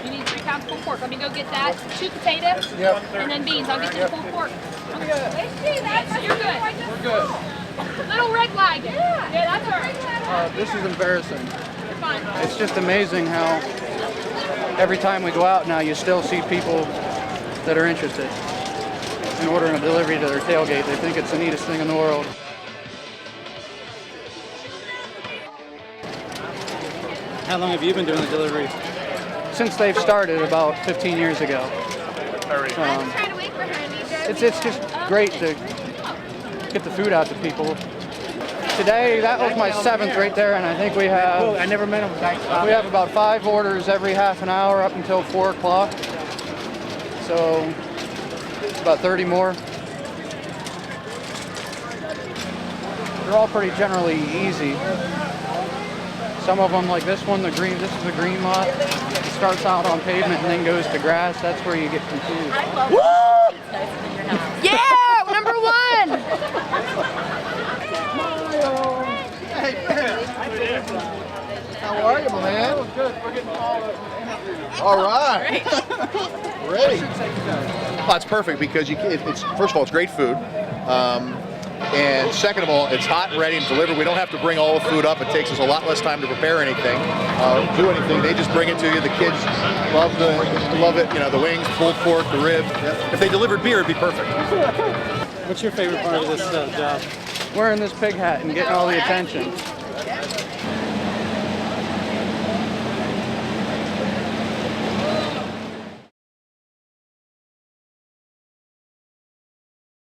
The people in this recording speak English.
You need 3 pounds pulled pork. Let me go get that. 2 potatoes. Yep. And then beans. I'll get you the pulled pork. You're good. We're good. Little red wagon. Yeah, that's all right. This is embarrassing. You're fine. It's just amazing how every time we go out now, you still see people that are interested in ordering a delivery to their tailgate. They think it's the neatest thing in the world. How long have you been doing the delivery? Since they've started about 15 years ago. It's just great to get the food out to people. Today, that was my 7th right there, and I think we have I never met him. we have about 5 orders every half an hour up until 4 o'clock. So about 30 more. They're all pretty generally easy. Some of them, like this one, this is the green lot. It starts out on pavement and then goes to grass. That's where you get confused. Woo! Yeah, number 1. How are you, man? All right. Ready. Well, it's perfect because it's first of all, it's great food. And second of all, it's hot and ready and delivered. We don't have to bring all the food up. It takes us a lot less time to prepare anything, do anything. They just bring it to you. The kids love it. You know, the wings, pulled pork, the rib. If they delivered beer, it'd be perfect. What's your favorite part of this job? Wearing this pig hat and getting all the attention.